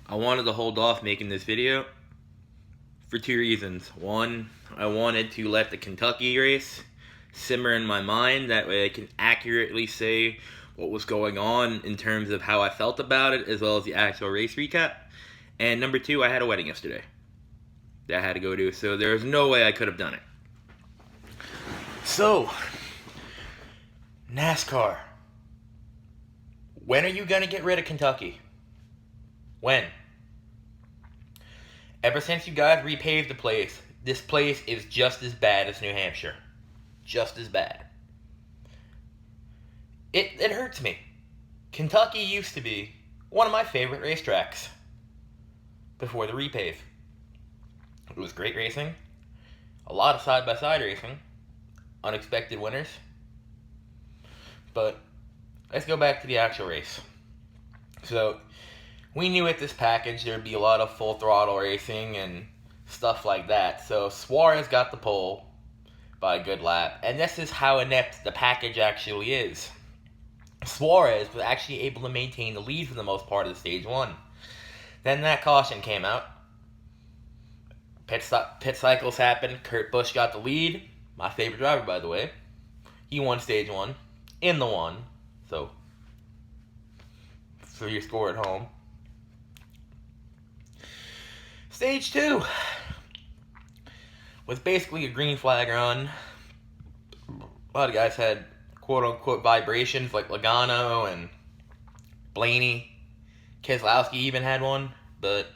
I wanted to hold off making this video for two reasons. One, I wanted to let the Kentucky race simmer in my mind. That way I can accurately say what was going on in terms of how I felt about it, as well as the actual race recap. And number two, I had a wedding yesterday that I had to go to, so there was no way I could have done it. So, NASCAR. When are you going to get rid of Kentucky? When? Ever since you guys repaved the place, this place is just as bad as New Hampshire. Just as bad. It hurts me. Kentucky used to be one of my favorite racetracks before the repave. It was great racing, a lot of side-by-side racing, unexpected winners. But let's go back to the actual race. So, we knew at this package there would be a lot of full throttle racing and stuff like that. So Suarez got the pole by a good lap, and this is how inept the package actually is. Suarez was actually able to maintain the lead for the most part of the stage one. Then that caution came out. Pit cycles happened. Kurt Busch got the lead. My favorite driver, by the way. He won stage one in the one. So your score at home. Stage two was basically a green flag run. A lot of guys had quote-unquote vibrations like Logano and Blaney. Keselowski even had one, but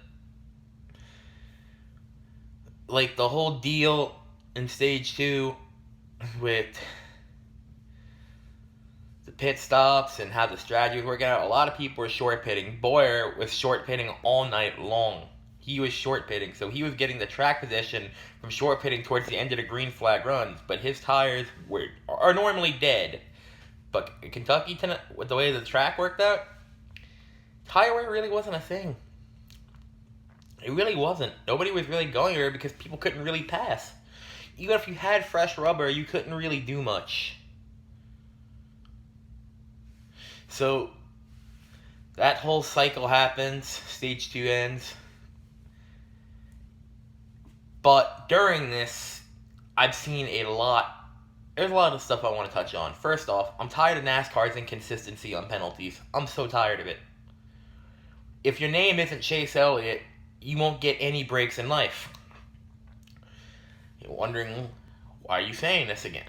like the whole deal in stage two with the pit stops and how the strategy was working out, a lot of people were short pitting. Boyer was short pitting all night long. He was short pitting, so he was getting the track position from short pitting towards the end of the green flag runs, but his tires are normally dead. But in Kentucky, with the way the track worked out, tire wear really wasn't a thing. It really wasn't. Nobody was really going there because people couldn't really pass. Even if you had fresh rubber, you couldn't really do much. So, that whole cycle happens, stage two ends. But during this, I've seen there's a lot of stuff I want to touch on. First off, I'm tired of NASCAR's inconsistency on penalties. I'm so tired of it. If your name isn't Chase Elliott, you won't get any breaks in life. You're wondering, why are you saying this again?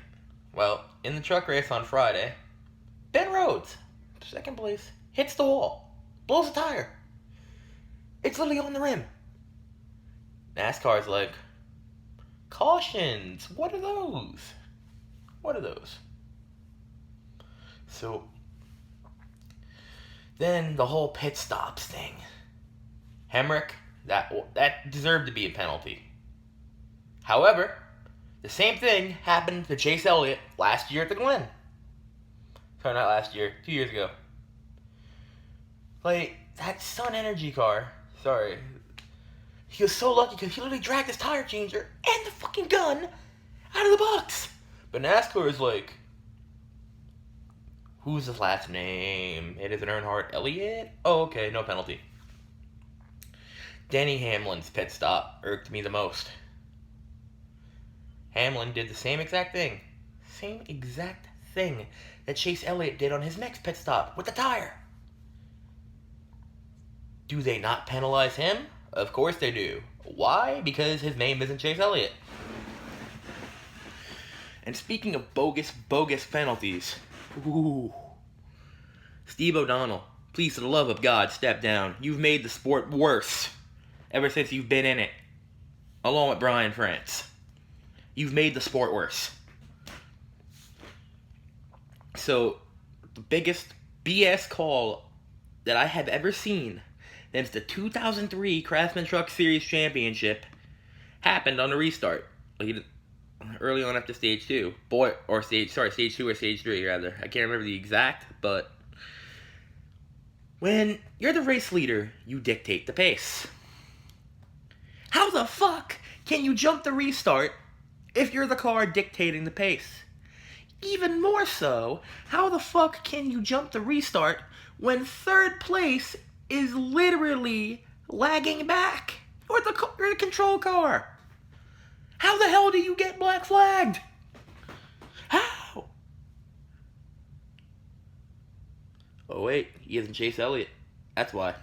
Well, in the truck race on Friday, Ben Rhodes, second place, hits the wall, blows a tire. It's literally on the rim. NASCAR's like, cautions, what are those? What are those? So, then the whole pit stops thing. Hemrick, that deserved to be a penalty. However, the same thing happened to Chase Elliott last year at the Glen. Sorry, not last year, 2 years ago. Like, that Sun Energy car, sorry, he was so lucky because he literally dragged his tire changer and the fucking gun out of the box. But NASCAR is like, who's his last name? It is an Earnhardt Elliott? Oh, okay, no penalty. Denny Hamlin's pit stop irked me the most. Hamlin did the same exact thing that Chase Elliott did on his next pit stop with the tire. Do they not penalize him? Of course they do. Why? Because his name isn't Chase Elliott. And speaking of bogus penalties, Steve O'Donnell, please, for the love of God, step down. You've made the sport worse ever since you've been in it, along with Brian France. You've made the sport worse. So, the biggest BS call that I have ever seen since the 2003 Craftsman Truck Series Championship happened on the restart. Early on after stage 2. Stage 2 or stage 3, rather. I can't remember the exact, but when you're the race leader, you dictate the pace. How the fuck can you jump the restart if you're the car dictating the pace? Even more so, how the fuck can you jump the restart when third place is literally lagging back. You're the control car. How the hell do you get black flagged? How? Oh wait, he isn't Chase Elliott. That's why.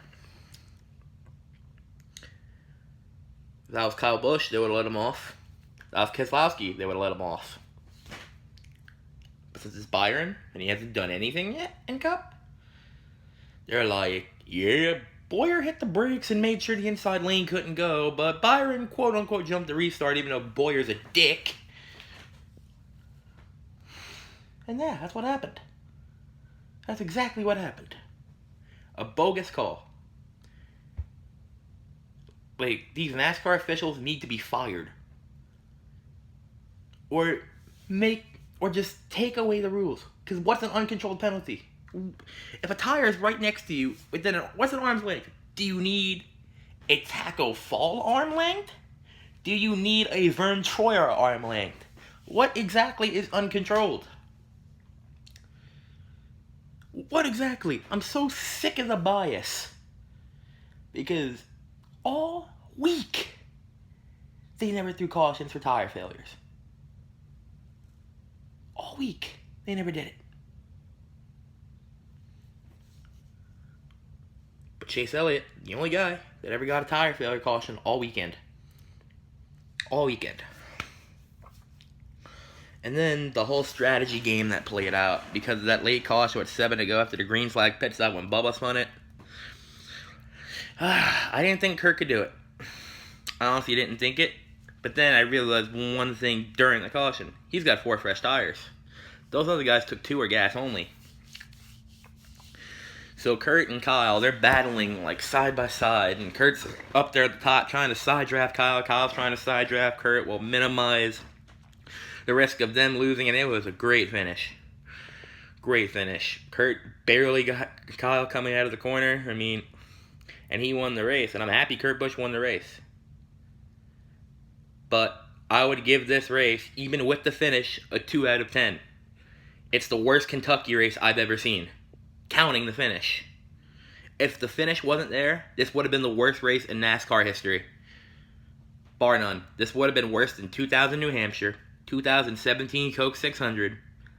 If that was Kyle Busch, they would have let him off. If that was Keselowski, they would have let him off. But since it's Byron, and he hasn't done anything yet in Cup, they're like, yeah, Boyer hit the brakes and made sure the inside lane couldn't go, but Byron, quote-unquote, jumped the restart even though Boyer's a dick. And yeah, that's what happened. That's exactly what happened. A bogus call. Like, these NASCAR officials need to be fired. Or just take away the rules. Because what's an uncontrolled penalty? If a tire is right next to you, what's an arm's length? Do you need a tackle fall arm length? Do you need a Vern Troyer arm length? What exactly is uncontrolled? What exactly? I'm so sick of the bias. Because all week, they never threw cautions for tire failures. All week, they never did it. But Chase Elliott, the only guy that ever got a tire failure caution all weekend. All weekend. And then the whole strategy game that played out because of that late caution with 7 to go after the green flag pits out when Bubba spun it. I didn't think Kurt could do it. I honestly didn't think it. But then I realized one thing during the caution. He's got 4 fresh tires. Those other guys took 2 or gas only. So Kurt and Kyle, they're battling like side by side. And Kurt's up there at the top trying to side draft Kyle. Kyle's trying to side draft Kurt. Will minimize the risk of them losing. And it was a great finish. Great finish. Kurt barely got Kyle coming out of the corner. And he won the race. And I'm happy Kurt Busch won the race. But I would give this race, even with the finish, a 2 out of 10. It's the worst Kentucky race I've ever seen, counting the finish. If the finish wasn't there, this would have been the worst race in NASCAR history. Bar none. This would have been worse than 2000 New Hampshire, 2017 Coke 600.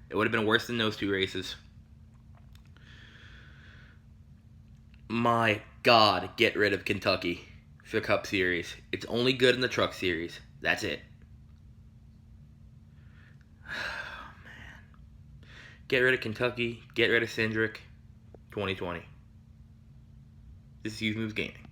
It would have been worse than those 2 races. My God, get rid of Kentucky for the Cup Series. It's only good in the Truck Series. That's it. Oh, man. Get rid of Kentucky. Get rid of Cindric. 2020. This is Hughes Moves Gaming.